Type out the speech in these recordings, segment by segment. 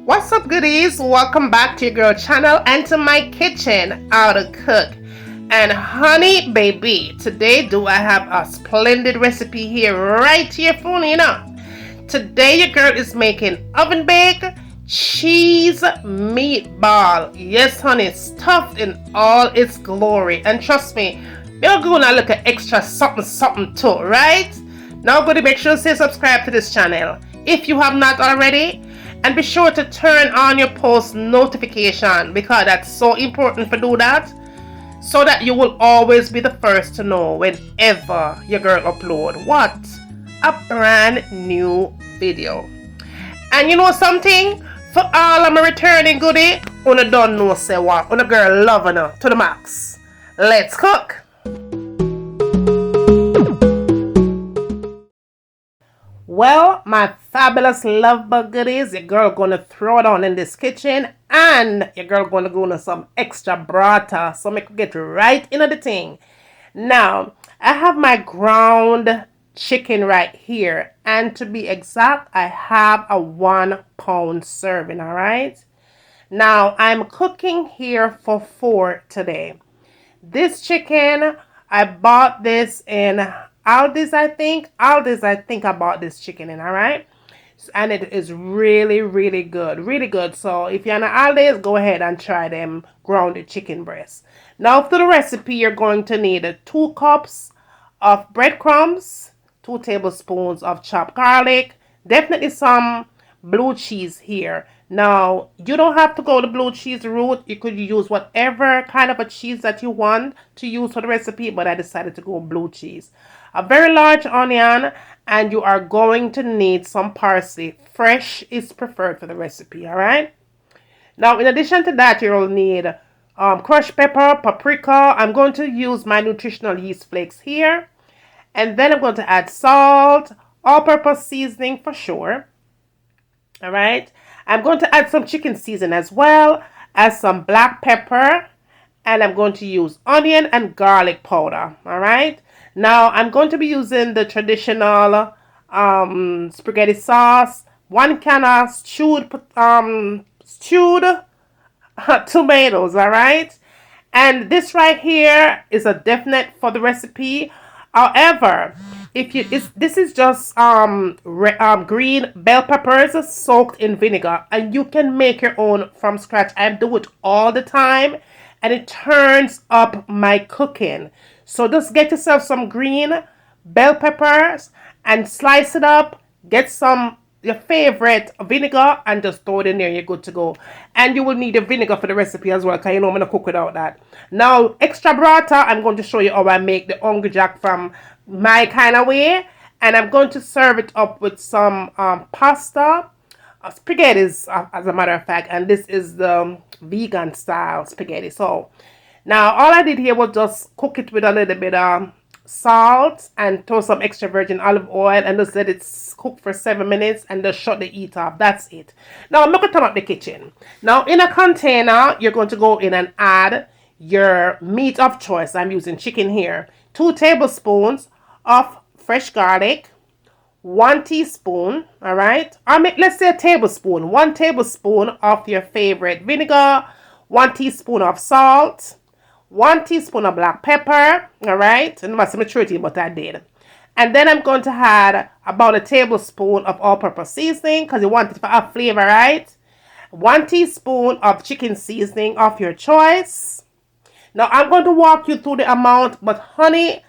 What's up, goodies? Welcome back to your girl channel and to my kitchen, how to cook. And honey baby, today do I have a splendid recipe here right to your phone, Today your girl is making oven baked cheese meatball. Yes, honey, stuffed in all its glory. And trust me, we're gonna look at extra something too, right? Now go to make sure to subscribe to this channel if you have not already. And be sure to turn on your post notification because that's so important to do that, so that you will always be the first to know whenever your girl upload what? A brand new video. And you know something? For all of my returning goodie, una don't know say what. Una girl loving her to the max. Let's cook. Well, my fabulous love bug goodies, your girl gonna throw it on in this kitchen and your girl gonna go into some extra brata so I could get right into the thing. Now, I have my ground chicken right here, and to be exact, I have a 1 pound serving, alright? Now, I'm cooking here for 4 today. This chicken, I bought this in Aldi's, I think. I bought this chicken in, alright? And it is really, really good. Really good. So if you're on Aldi's, go ahead and try them grounded chicken breasts. Now for the recipe, you're going to need 2 cups of breadcrumbs, 2 tablespoons of chopped garlic, definitely some blue cheese here. Now, you don't have to go the blue cheese route. You could use whatever kind of a cheese that you want to use for the recipe, but I decided to go blue cheese. A very large onion, and you are going to need some parsley. Fresh is preferred for the recipe, alright? Now, in addition to that, you'll need crushed pepper, paprika. I'm going to use my nutritional yeast flakes here. And then I'm going to add salt, all-purpose seasoning for sure. Alright? I'm going to add some chicken seasoning as well as some black pepper. And I'm going to use onion and garlic powder. Alright? Now, I'm going to be using the traditional spaghetti sauce. 1 can of stewed tomatoes. Alright? And this right here is a definite for the recipe. However, this is just green bell peppers soaked in vinegar, and you can make your own from scratch. I do it all the time, and it turns up my cooking. So just get yourself some green bell peppers and slice it up. Get some your favorite vinegar and just throw it in there. You're good to go. And you will need a vinegar for the recipe as well, because you know I'm going to cook without that. Now, extra burrata, I'm going to show you how I make the Hungry Jack from my kind of way. And I'm going to serve it up with some pasta. Spaghetti, as a matter of fact. And this is the vegan style spaghetti. So, now all I did here was just cook it with a little bit of salt and throw some extra virgin olive oil and just let it cook for 7 minutes and just shut the heat off. That's it. Now I'm going to turn up the kitchen. Now in a container, you're going to go in and add your meat of choice. I'm using chicken here. 2 tablespoons of fresh garlic. 1 teaspoon, all right? Let's say a tablespoon. 1 tablespoon of your favorite vinegar. 1 teaspoon of salt. 1 teaspoon of black pepper, all right? And that's maturity, but I did. And then I'm going to add about a tablespoon of all-purpose seasoning because you want it for a flavor, right? 1 teaspoon of chicken seasoning of your choice. Now, I'm going to walk you through the amount, but honey,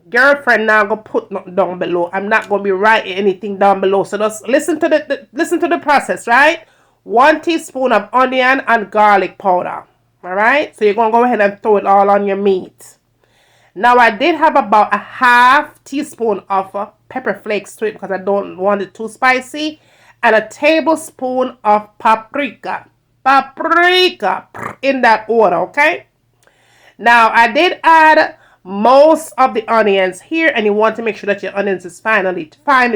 girlfriend, now I'm going to put nothing down below. I'm not going to be writing anything down below. So just listen to the process, right? 1 teaspoon of onion and garlic powder. Alright, so you're going to go ahead and throw it all on your meat. Now, I did have about a half teaspoon of pepper flakes to it because I don't want it too spicy. And a tablespoon of paprika. Paprika in that order, okay? Now, I did add most of the onions here, and you want to make sure that your onions is finely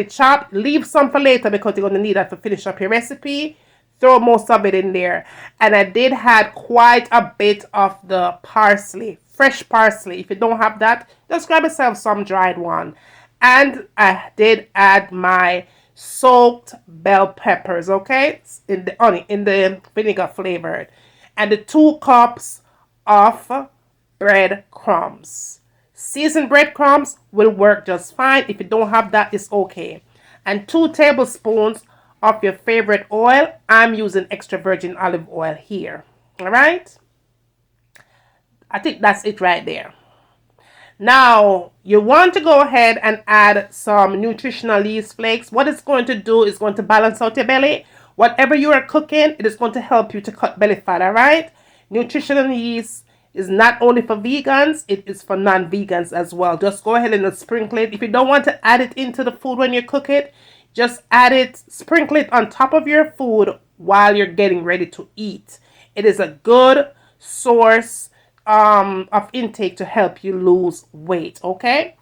chopped. Leave some for later because you're going to need that to finish up your recipe. Throw most of it in there. And I did add quite a bit of the parsley. Fresh parsley. If you don't have that, just grab yourself some dried one. And I did add my soaked bell peppers, okay, in the vinegar flavored, and the 2 cups of breadcrumbs. Seasoned breadcrumbs will work just fine. If you don't have that, it's okay. And 2 tablespoons of your favorite oil. I'm using extra virgin olive oil here. All right. I think that's it right there. Now, you want to go ahead and add some nutritional yeast flakes. What it's going to do is going to balance out your belly. Whatever you are cooking, it is going to help you to cut belly fat, all right? Nutritional yeast is not only for vegans, it is for non-vegans as well. Just go ahead and sprinkle it. If you don't want to add it into the food when you cook it, just add it, sprinkle it on top of your food while you're getting ready to eat. It is a good source of intake to help you lose weight, okay?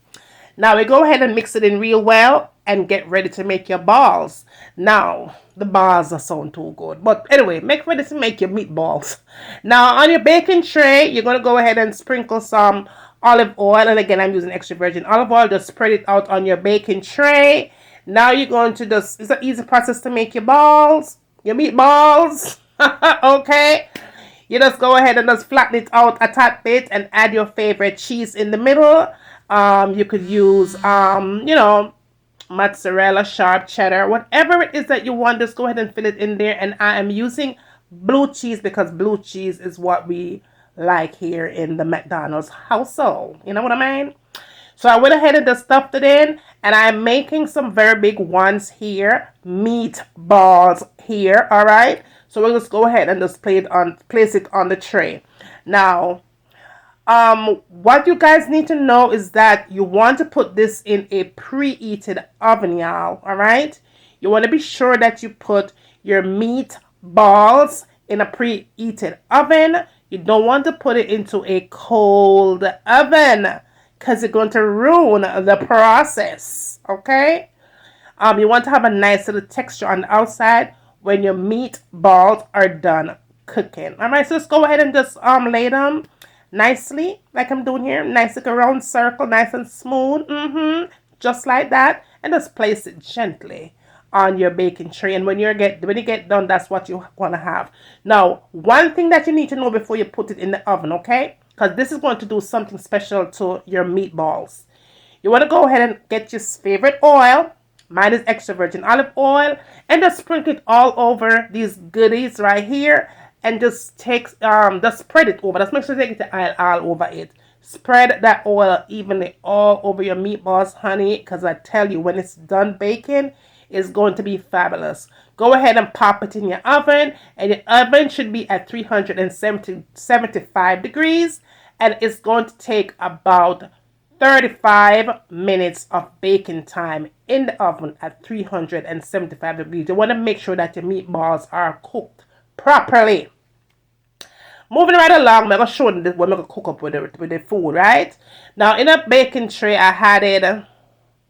Now we go ahead and mix it in real well and get ready to make your balls. Now, the balls are sound too good. But anyway, make ready to make your meatballs. Now, on your baking tray, you're going to go ahead and sprinkle some olive oil. And again, I'm using extra virgin olive oil. Just spread it out on your baking tray. Now you're going to just, it's an easy process to make your balls, your meatballs. Okay? You just go ahead and just flatten it out a tad bit and add your favorite cheese in the middle. You could use, mozzarella, sharp cheddar, whatever it is that you want. Just go ahead and fill it in there. And I am using blue cheese because blue cheese is what we like here in the McDonald's household. You know what I mean? So I went ahead and just stuffed it in, and I'm making some very big ones here, meatballs here, all right? So we'll just go ahead and just place it on the tray. Now, what you guys need to know is that you want to put this in a preheated oven, y'all, all right? You want to be sure that you put your meatballs in a preheated oven. You don't want to put it into a cold oven because it's going to ruin the process, okay? You want to have a nice little texture on the outside when your meatballs are done cooking. All right, so let's go ahead and just lay them nicely, like I'm doing here. Nice like a round circle, nice and smooth. Just like that. And just place it gently on your baking tray. And when you get done, that's what you want to have. Now, one thing that you need to know before you put it in the oven, okay? Because this is going to do something special to your meatballs. You want to go ahead and get your favorite oil. Mine is extra virgin olive oil. And just sprinkle it all over these goodies right here. And just just spread it over. Just make sure you take the oil all over it. Spread that oil evenly all over your meatballs, honey. Because I tell you, when it's done baking, it's going to be fabulous. Go ahead and pop it in your oven. And your oven should be at 375 degrees. And it's going to take about 35 minutes of baking time in the oven at 375 degrees. You want to make sure that your meatballs are cooked properly. Moving right along, I'm going to show you what I'm going to cook up with the food, right? Now, in a baking tray,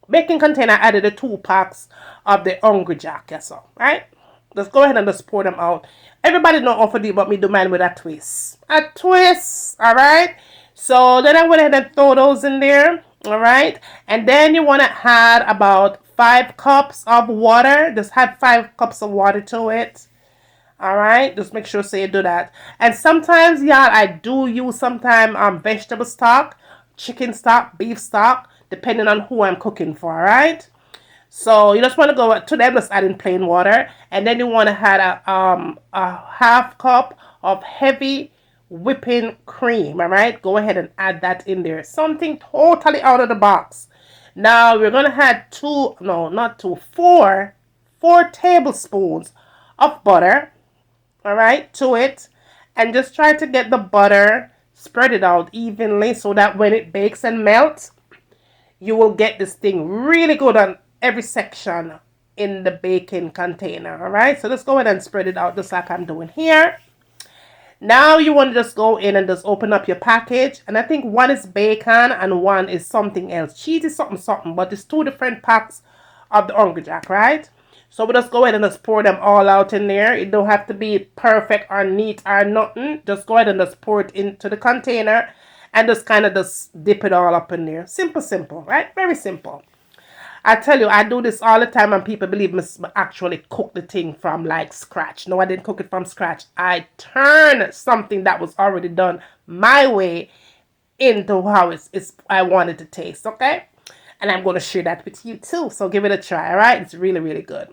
baking container, I added the 2 packs of the Hungry Jack, yes, sir, right? Just go ahead and just pour them out. Everybody know how to do, but me do mine with a twist. A twist, all right? So then I went ahead and throw those in there, all right? And then you want to add about 5 cups of water. Just add 5 cups of water to it. All right, just make sure so you do that. And sometimes, y'all, I do use vegetable stock, chicken stock, beef stock, depending on who I'm cooking for, all right? So you just want to go to them, just adding plain water. And then you want to add a half cup of heavy whipping cream, all right? Go ahead and add that in there. Something totally out of the box. Now, we're going to add 4 tablespoons of butter, all right, to it. And just try to get the butter, spread it out evenly so that when it bakes and melts, you will get this thing really good on every section in the baking container, all right? So let's go ahead and spread it out just like I'm doing here. Now you want to just go in and just open up your package. And I think one is bacon and one is something else. Cheese is something, but it's 2 different packs of the Hungry Jack, right? So we'll just go ahead and just pour them all out in there. It don't have to be perfect or neat or nothing. Just go ahead and just pour it into the container and just kind of just dip it all up in there. Simple, right? Very simple. I tell you, I do this all the time, and people believe me actually cook the thing from like scratch. No, I didn't cook it from scratch. I turned something that was already done my way into how it's I want it to taste, okay? And I'm going to share that with you too. So give it a try, all right? It's really, really good.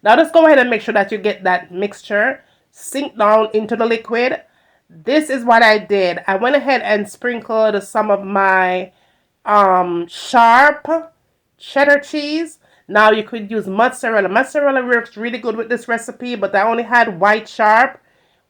Now just go ahead and make sure that you get that mixture sink down into the liquid. This is what I did. I went ahead and sprinkled some of my sharp cheddar cheese. Now you could use mozzarella. Mozzarella works really good with this recipe, but I only had white sharp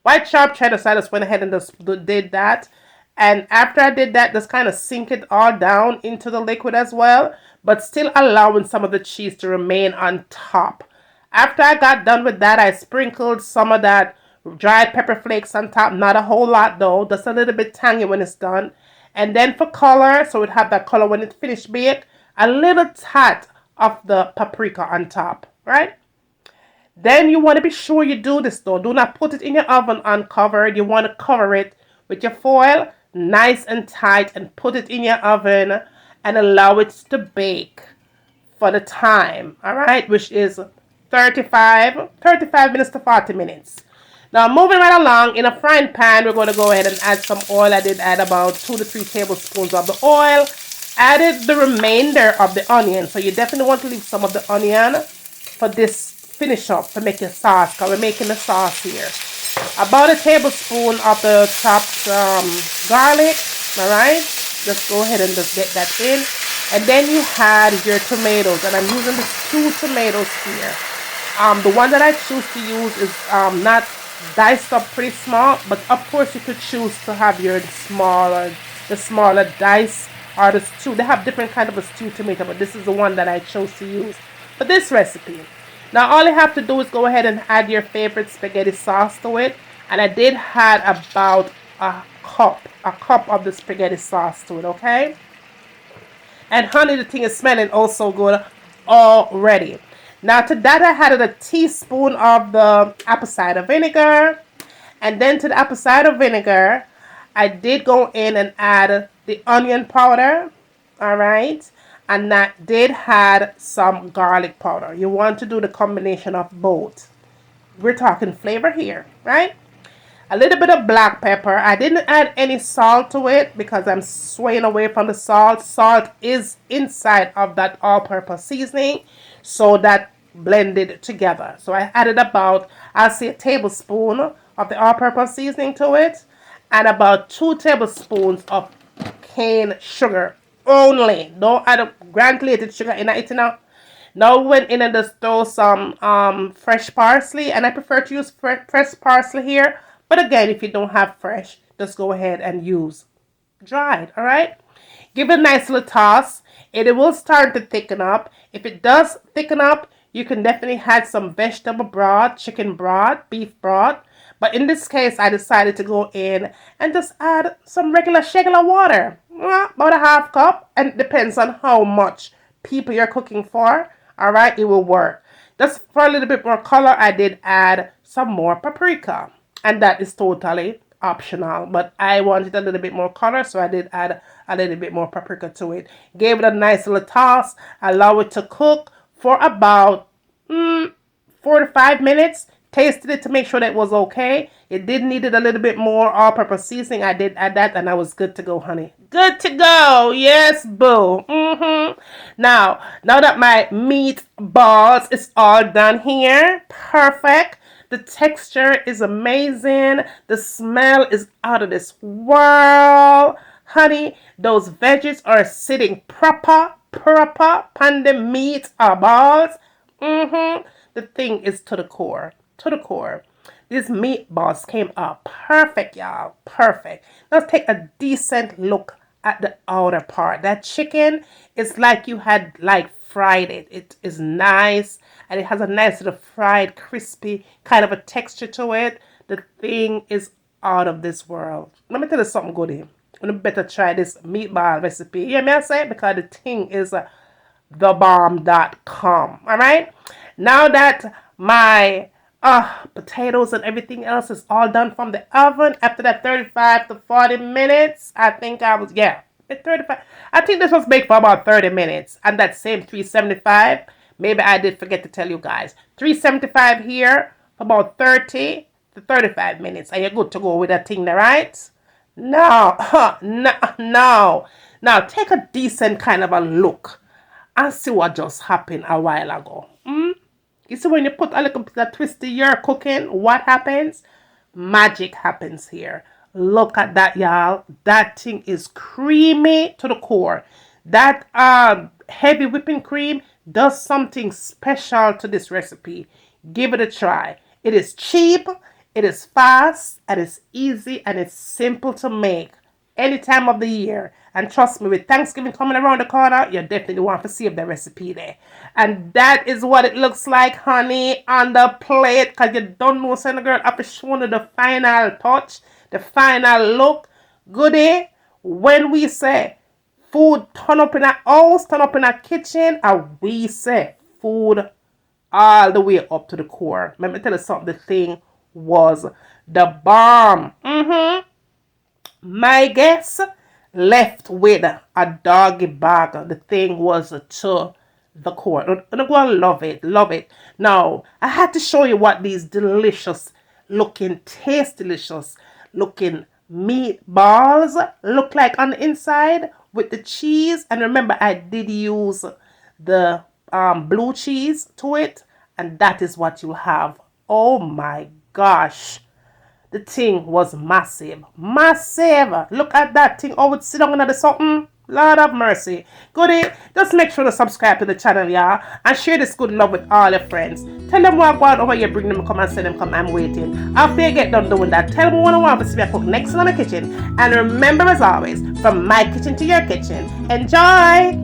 cheddar, so I just went ahead and just did that. And after I did that, just kind of sink it all down into the liquid as well, but still allowing some of the cheese to remain on top. After I got done with that, I sprinkled some of that dried pepper flakes on top. Not a whole lot though, just a little bit tangy when it's done. And then for color, so it have that color when it's finished baked, a little tad of the paprika on top, right? Then you want to be sure you do this though. Do not put it in your oven uncovered. You want to cover it with your foil nice and tight and put it in your oven and allow it to bake for the time, all right, which is 35 minutes to 40 minutes. Now moving right along, in a frying pan, we're going to go ahead and add some oil. I did add about 2 to 3 tablespoons of the oil. Added the remainder of the onion. So you definitely want to leave some of the onion for this finish up to make your sauce, because we're making the sauce here. About a tablespoon of the chopped garlic, all right? Just go ahead and just get that in. And then you had your tomatoes, and I'm using the 2 tomatoes here. The one that I choose to use is not diced up pretty small, but of course you could choose to have your the smaller dice or the stew. They have different kind of a stew tomato, but this is the one that I chose to use for this recipe. Now all you have to do is go ahead and add your favorite spaghetti sauce to it, and I did add about a cup of the spaghetti sauce to it, okay? And honey, the thing is smelling also good already. Now to that I added a teaspoon of the apple cider vinegar. And then to the apple cider vinegar, I did go in and add the onion powder. Alright. And that did add some garlic powder. You want to do the combination of both. We're talking flavor here, right? A little bit of black pepper. I didn't add any salt to it because I'm swaying away from the salt. Salt is inside of that all-purpose seasoning, so that blended together. So I added about, I'll say, a tablespoon of the all-purpose seasoning to it, and about 2 tablespoons of cane sugar only. Don't add a granulated sugar in it now. Now we went in and just throw some fresh parsley, and I prefer to use fresh parsley here. But again, if you don't have fresh, just go ahead and use dried, all right? Give it a nice little toss. It will start to thicken up. If it does thicken up, you can definitely add some vegetable broth, chicken broth, beef broth. But in this case, I decided to go in and just add some regular water. About a half cup, and it depends on how much people you're cooking for. All right, it will work. Just for a little bit more color, I did add some more paprika. And that is totally optional. But I wanted a little bit more color, so I did add a little bit more paprika to it. Gave it a nice little toss. Allow it to cook for about 4 to 5 minutes. Tasted it to make sure that it was okay. It did need it a little bit more all-purpose seasoning. I did add that, and I was good to go, honey. Good to go. Yes, boo. Now that my meatballs is all done here, perfect. The texture is amazing. The smell is out of this world. Honey, those veggies are sitting proper on the meatballs. The thing is to the core. These meatballs came out perfect, y'all. Perfect. Let's take a decent look at the outer part. That chicken is like you had fried it. It is nice, and it has a nice little fried, crispy kind of a texture to it. The thing is out of this world. Let me tell you something good here. You better try this meatball recipe. You hear me I say? Because the thing is thebomb.com. All right. Now that my potatoes and everything else is all done from the oven, after that 35 to 40 minutes, I think it's 35. I think this was baked for about 30 minutes. And that same 375, maybe I did forget to tell you guys. 375 here for about 30 to 35 minutes. Are you good to go with that thing there, right? No, no, no. Now take a decent kind of a look and see what just happened a while ago. You see when you put a little bit of twist in your cooking, what happens? Magic happens here. Look at that, y'all. That thing is creamy to the core. That heavy whipping cream does something special to this recipe. Give it a try. It is cheap, it is fast, and it's easy, and it's simple to make any time of the year. And trust me, with Thanksgiving coming around the corner, you definitely want to save the recipe there. And that is what it looks like, honey, on the plate. Because you don't know, son, girl, after showing you the final touch, the final look. Goodie, when we say food turn up in a house, turn up in a kitchen, and we say food all the way up to the core. Let me tell you something, the thing was the bomb. My guess left with a doggy bag. The thing was to the core. I'm going to love it. Love it. Now, I had to show you what these delicious looking, taste delicious looking meatballs look like on the inside with the cheese. And remember, I did use the blue cheese to it. And that is what you have. Oh my gosh. The thing was massive. Massive. Look at that thing. Oh, it's sitting under something. Lord of mercy. Goodie. Just make sure to subscribe to the channel, y'all. And share this good love with all your friends. Tell them what go on over here. Bring them, come and send them, come. I'm waiting. After you get done doing that, tell them what I want to see me cook next in my kitchen. And remember, as always, from my kitchen to your kitchen. Enjoy.